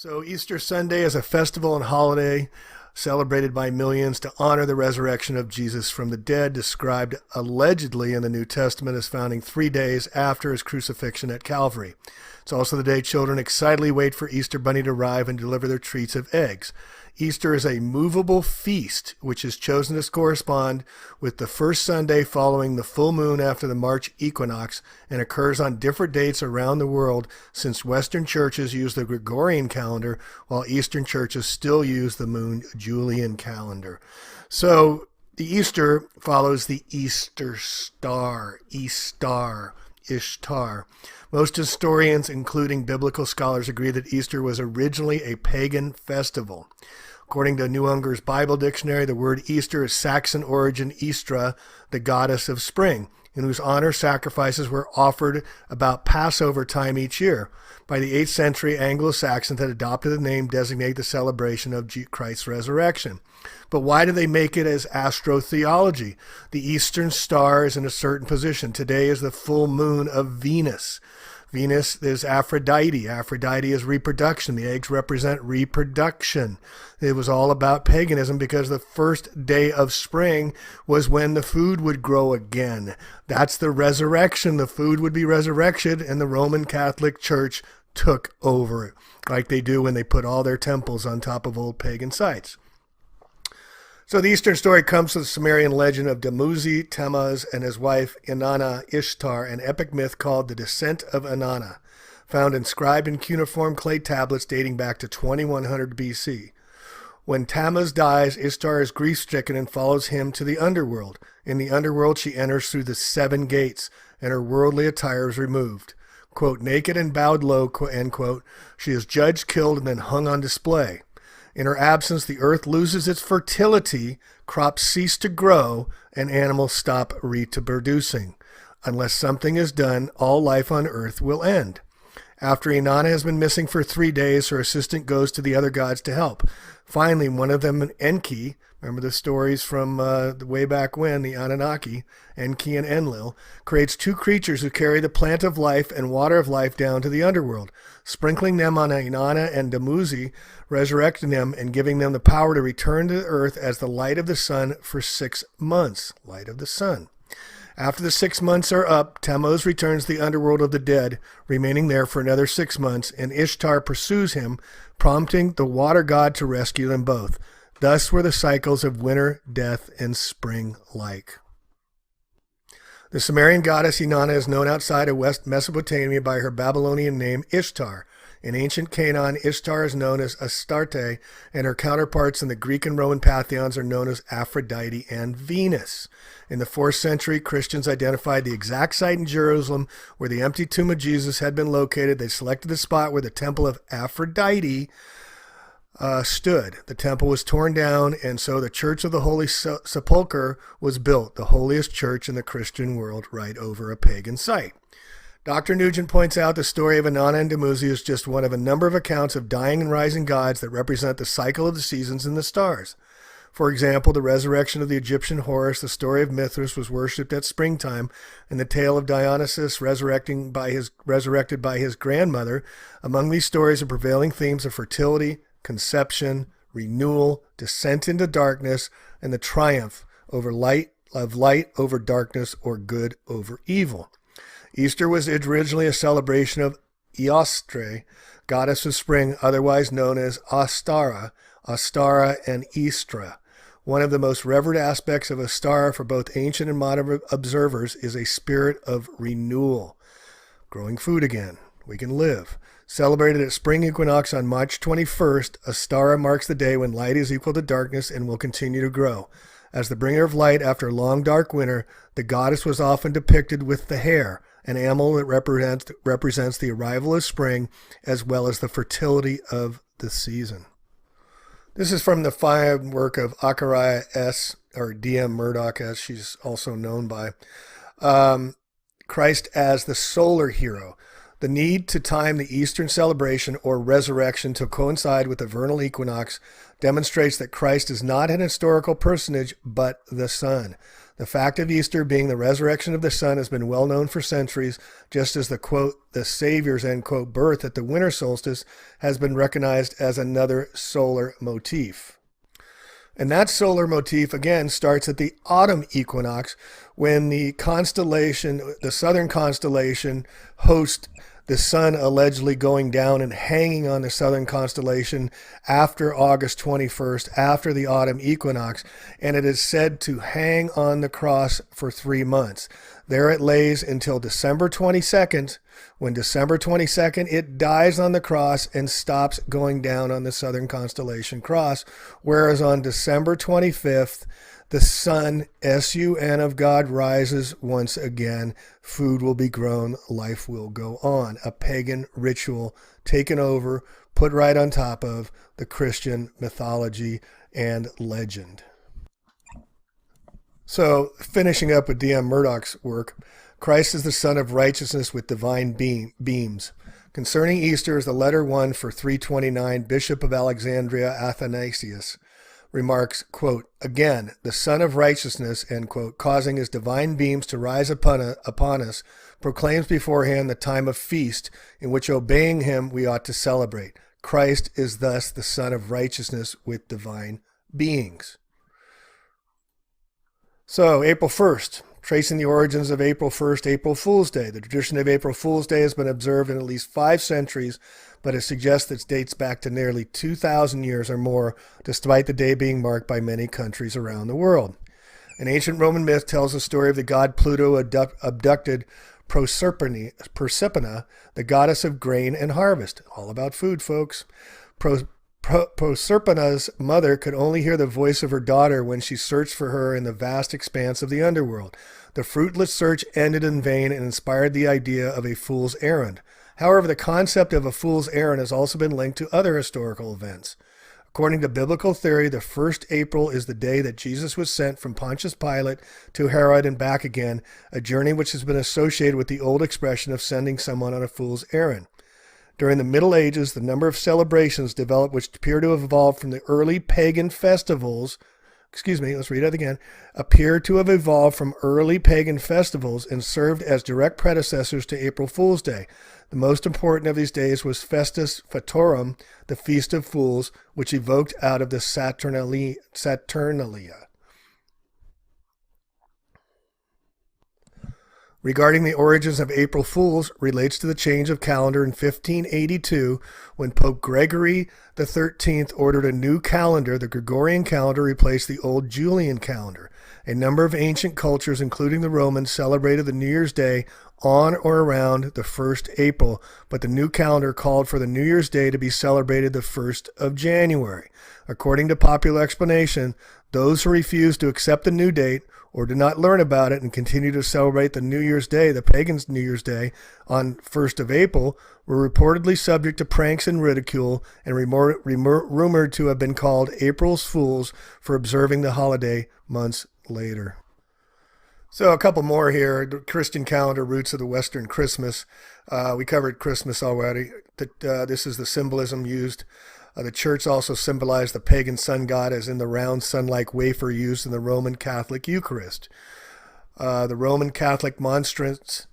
So Easter Sunday is a festival and holiday celebrated by millions to honor the resurrection of Jesus from the dead, described allegedly in the New Testament as founding 3 days after his crucifixion at Calvary. It's also the day children excitedly wait for Easter Bunny to arrive and deliver their treats of eggs. Easter is a movable feast, which is chosen to correspond with the first Sunday following the full moon after the March equinox and occurs on different dates around the world, since Western churches use the Gregorian calendar while Eastern churches still use the moon Julian calendar. So the Easter follows the Easter star, East.ern, Ishtar. Most historians, including biblical scholars, agree that Easter was originally a pagan festival. According to New Unger's Bible Dictionary, the word Easter is Saxon origin Istra, the goddess of spring, in whose honor sacrifices were offered about Passover time each year. By the 8th century, Anglo-Saxons had adopted the name to designate the celebration of Christ's resurrection. But why do they make it as astrotheology? The eastern star is in a certain position. Today is the full moon of Venus. Venus is Aphrodite. Aphrodite is reproduction. The eggs represent reproduction. It was all about paganism because the first day of spring was when the food would grow again. That's the resurrection. The food would be resurrected, and the Roman Catholic Church took over it, like they do when they put all their temples on top of old pagan sites. So the Eastern story comes from the Sumerian legend of Dumuzi, Tammuz, and his wife Inanna Ishtar, an epic myth called the Descent of Inanna, found inscribed in cuneiform clay tablets dating back to 2100 BC. When Tammuz dies, Ishtar is grief-stricken and follows him to the underworld. In the underworld, she enters through the 7 gates, and her worldly attire is removed. Quote, naked and bowed low, end quote, she is judged, killed, and then hung on display. In her absence, the earth loses its fertility, crops cease to grow, and animals stop reproducing. Unless something is done, all life on earth will end. After Inanna has been missing for 3 days, her assistant goes to the other gods to help. Finally, one of them, Enki, remember the stories from the way back when, the Anunnaki, Enki and Enlil, creates 2 creatures who carry the plant of life and water of life down to the underworld, sprinkling them on Inanna and Dumuzi, resurrecting them and giving them the power to return to the earth as the light of the sun for 6 months. Light of the sun. After the 6 months are up, Tammuz returns to the underworld of the dead, remaining there for another 6 months, and Ishtar pursues him, prompting the water god to rescue them both. Thus were the cycles of winter, death, and spring like. The Sumerian goddess Inanna is known outside of West Mesopotamia by her Babylonian name Ishtar. In ancient Canaan, Ishtar is known as Astarte, and her counterparts in the Greek and Roman pantheons are known as Aphrodite and Venus. In the 4th century, Christians identified the exact site in Jerusalem where the empty tomb of Jesus had been located. They selected the spot where the temple of Aphrodite stood. The temple was torn down, and so the Church of the Holy Sepulchre was built, the holiest church in the Christian world, right over a pagan site. Dr. Nugent points out the story of Inanna and Dumuzi is just one of a number of accounts of dying and rising gods that represent the cycle of the seasons and the stars. For example, the resurrection of the Egyptian Horus, the story of Mithras, was worshipped at springtime, and the tale of Dionysus resurrected by his grandmother. Among these stories are prevailing themes of fertility, conception, renewal, descent into darkness, and the triumph over light over darkness, or good over evil. Easter was originally a celebration of Eostre, goddess of spring, otherwise known as Ostara and Istra. One of the most revered aspects of Ostara for both ancient and modern observers is a spirit of renewal. Growing food again. We can live. Celebrated at spring equinox on March 21st, Ostara marks the day when light is equal to darkness and will continue to grow. As the bringer of light after a long dark winter, the goddess was often depicted with the hare, an animal that represents the arrival of spring as well as the fertility of the season. This is from the fine work of Akariah S., or D.M. Murdoch, as she's also known by, Christ as the solar hero. The need to time the Eastern celebration or resurrection to coincide with the vernal equinox demonstrates that Christ is not an historical personage, but the sun. The fact of Easter being the resurrection of the sun has been well known for centuries, just as the, quote, the Savior's, end quote, birth at the winter solstice has been recognized as another solar motif. And that solar motif, again, starts at the autumn equinox, when the constellation, the southern constellation, hosts the sun allegedly going down and hanging on the southern constellation after August 21st, after the autumn equinox, and it is said to hang on the cross for 3 months. There it lays until December 22nd. When December 22nd, it dies on the cross and stops going down on the southern constellation cross, whereas on December 25th, the sun, S-U-N of God, rises once again. Food will be grown. Life will go on. A pagan ritual taken over, put right on top of the Christian mythology and legend. So, finishing up with D.M. Murdoch's work, Christ is the Son of Righteousness with divine beams. Concerning Easter is the letter 1 for 329, Bishop of Alexandria Athanasius remarks, quote, again, the Son of Righteousness, end quote, causing his divine beams to rise upon us, proclaims beforehand the time of feast, in which obeying him we ought to celebrate. Christ is thus the Son of Righteousness with divine beings. So, April 1st, tracing the origins of April 1st, April Fool's Day. The tradition of April Fool's Day has been observed in at least 5 centuries, but it suggests it dates back to nearly 2,000 years or more, despite the day being marked by many countries around the world. An ancient Roman myth tells the story of the god Pluto abducted Proserpina, the goddess of grain and harvest. All about food, folks. Proserpina's mother could only hear the voice of her daughter when she searched for her in the vast expanse of the underworld. The fruitless search ended in vain and inspired the idea of a fool's errand. However, the concept of a fool's errand has also been linked to other historical events. According to biblical theory, the 1st April is the day that Jesus was sent from Pontius Pilate to Herod and back again, a journey which has been associated with the old expression of sending someone on a fool's errand. During the Middle Ages, the number of celebrations developed which appear to have evolved from the early pagan festivals, appear to have evolved from early pagan festivals and served as direct predecessors to April Fool's Day. The most important of these days was Festus Fatorum, the Feast of Fools, which evoked out of the Saturnalia. Regarding the origins of April Fools, relates to the change of calendar in 1582 when Pope Gregory XIII ordered a new calendar. The Gregorian calendar replaced the old Julian calendar. A number of ancient cultures, including the Romans, celebrated the New Year's Day on or around the 1st April, but the new calendar called for the New Year's Day to be celebrated the 1st of January. According to popular explanation, those who refused to accept the new date or did not learn about it and continue to celebrate the New Year's Day, the pagan's New Year's Day, on 1st of April, were reportedly subject to pranks and ridicule and rumored to have been called April's Fools for observing the holiday months later. So a couple more here. The Christian calendar, roots of the Western Christmas. We covered Christmas already. This is the symbolism used. The church also symbolized the pagan sun god as in the round sun-like wafer used in the Roman Catholic Eucharist. The Roman Catholic monstrance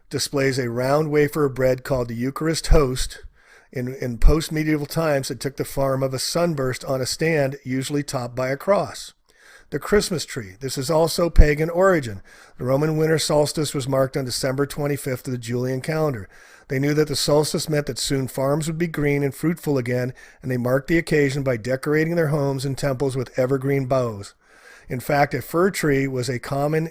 displays a round wafer of bread called the Eucharist host. In post-medieval times, it took the form of a sunburst on a stand, usually topped by a cross. The Christmas tree. This is also pagan origin. The Roman winter solstice was marked on December 25th of the Julian calendar. They knew that the solstice meant that soon farms would be green and fruitful again, and they marked the occasion by decorating their homes and temples with evergreen boughs. In fact, a fir tree was common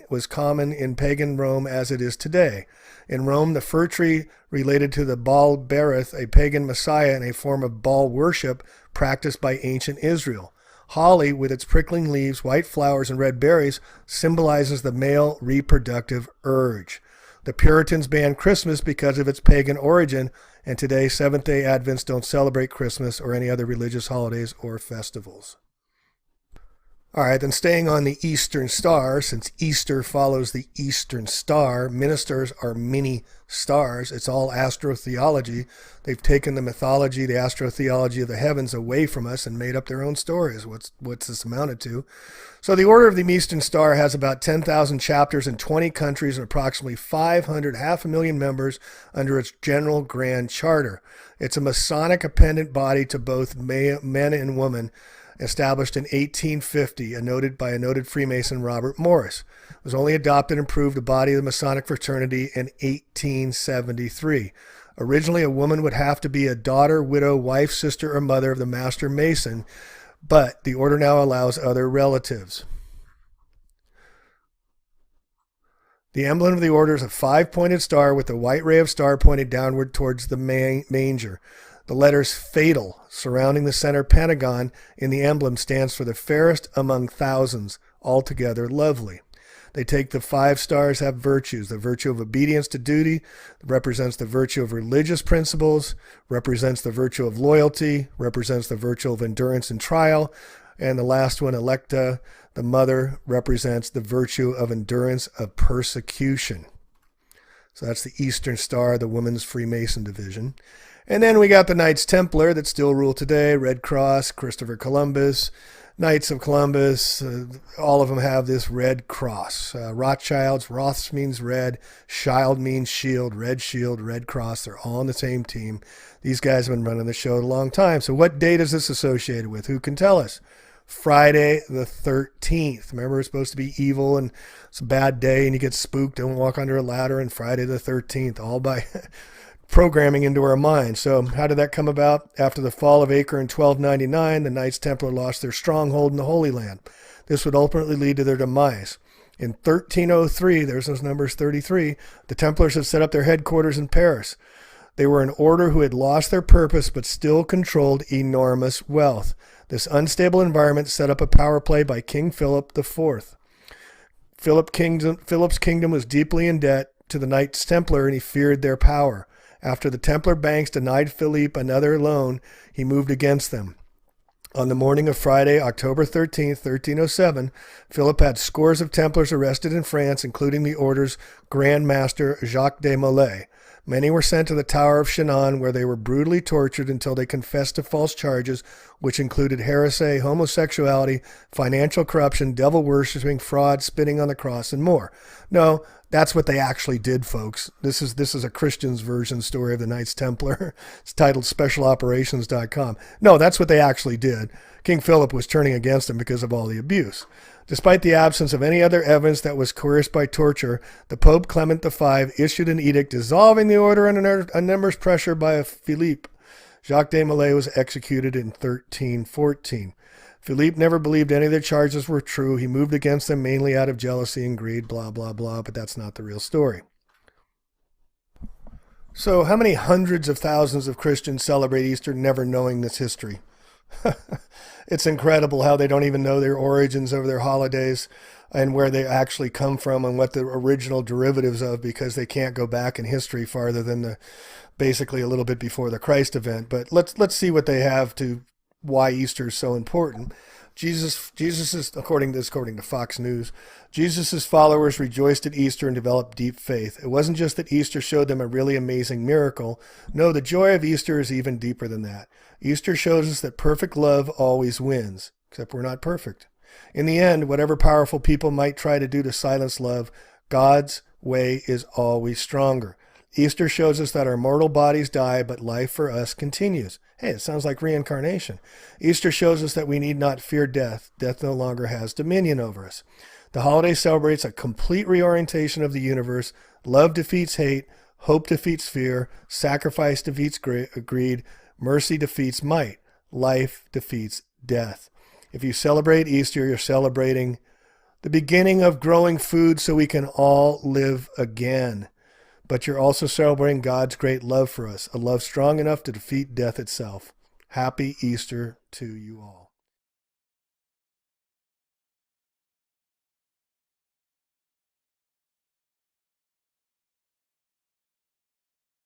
in pagan Rome as it is today. In Rome, the fir tree related to the Baal Berith, a pagan messiah and a form of Baal worship practiced by ancient Israel. Holly, with its prickling leaves, white flowers, and red berries, symbolizes the male reproductive urge. The Puritans banned Christmas because of its pagan origin, and today Seventh-day Adventists don't celebrate Christmas or any other religious holidays or festivals. All right, then staying on the Eastern Star, since Easter follows the Eastern Star, ministers are mini stars. It's all astrotheology. They've taken the mythology, the astrotheology of the heavens away from us and made up their own stories. What's this amounted to? So the Order of the Eastern Star has about 10,000 chapters in 20 countries and approximately 500, half a million members under its General Grand Charter. It's a Masonic appendant body to both men and women, established in 1850, by a noted Freemason, Robert Morris. It was only adopted and proved a body of the Masonic fraternity in 1873. Originally, a woman would have to be a daughter, widow, wife, sister, or mother of the Master Mason, but the order now allows other relatives. The emblem of the order is a 5-pointed star with the white ray of star pointed downward towards the manger. The letters fatal surrounding the center pentagon in the emblem stands for the fairest among thousands, altogether lovely. They take the 5 stars have virtues. The virtue of obedience to duty represents the virtue of religious principles, represents the virtue of loyalty, represents the virtue of endurance in trial, and the last one, Electa, the mother, represents the virtue of endurance of persecution. So that's the Eastern Star, the Women's Freemason division. And then we got the Knights Templar that still rule today, Red Cross, Christopher Columbus, Knights of Columbus, all of them have this red cross. Rothschilds, Roths means red, Shield means shield, Red Cross, they're all on the same team. These guys have been running the show a long time. So what date is this associated with? Who can tell us? Friday the 13th. Remember, it's supposed to be evil and it's a bad day and you get spooked, don't walk under a ladder, and Friday the 13th, all by programming into our minds. So how did that come about? After the fall of Acre in 1299, the Knights Templar lost their stronghold in the Holy Land. This would ultimately lead to their demise. In 1303, there's those numbers 33, the Templars had set up their headquarters in Paris. They were an order who had lost their purpose but still controlled enormous wealth. This unstable environment set up a power play by King Philip IV. Philip's kingdom was deeply in debt to the Knights Templar, and he feared their power. After the Templar banks denied Philippe another loan, he moved against them. On the morning of Friday, October 13, 1307, Philip had scores of Templars arrested in France, including the order's Grand Master Jacques de Molay. Many were sent to the Tower of Chinon, where they were brutally tortured until they confessed to false charges, which included heresy, homosexuality, financial corruption, devil worshipping, fraud, spitting on the cross, and more. No, that's what they actually did, folks. This is a Christian's version story of the Knights Templar. It's titled specialoperations.com. No, that's what they actually did. King Philip was turning against them because of all the abuse. Despite the absence of any other evidence that was coerced by torture, the Pope Clement V issued an edict dissolving the order under enormous pressure by Philippe. Jacques de Molay was executed in 1314. Philippe never believed any of their charges were true. He moved against them mainly out of jealousy and greed, blah, blah, blah, but that's not the real story. So how many hundreds of thousands of Christians celebrate Easter never knowing this history? It's incredible how they don't even know their origins of their holidays and where they actually come from and what the original derivatives of, because they can't go back in history farther than basically a little bit before the Christ event. But let's see what they have to why Easter is so important. Jesus is, according to Fox News, Jesus' followers rejoiced at Easter and developed deep faith. It wasn't just that Easter showed them a really amazing miracle. No, the joy of Easter is even deeper than that. Easter shows us that perfect love always wins, except we're not perfect. In the end, whatever powerful people might try to do to silence love, God's way is always stronger. Easter shows us that our mortal bodies die, but life for us continues. Hey, it sounds like reincarnation. Easter shows us that we need not fear death. Death no longer has dominion over us. The holiday celebrates a complete reorientation of the universe. Love defeats hate. Hope defeats fear. Sacrifice defeats greed. Mercy defeats might. Life defeats death. If you celebrate Easter, you're celebrating the beginning of growing food so we can all live again. But you're also celebrating God's great love for us, a love strong enough to defeat death itself. Happy Easter to you all.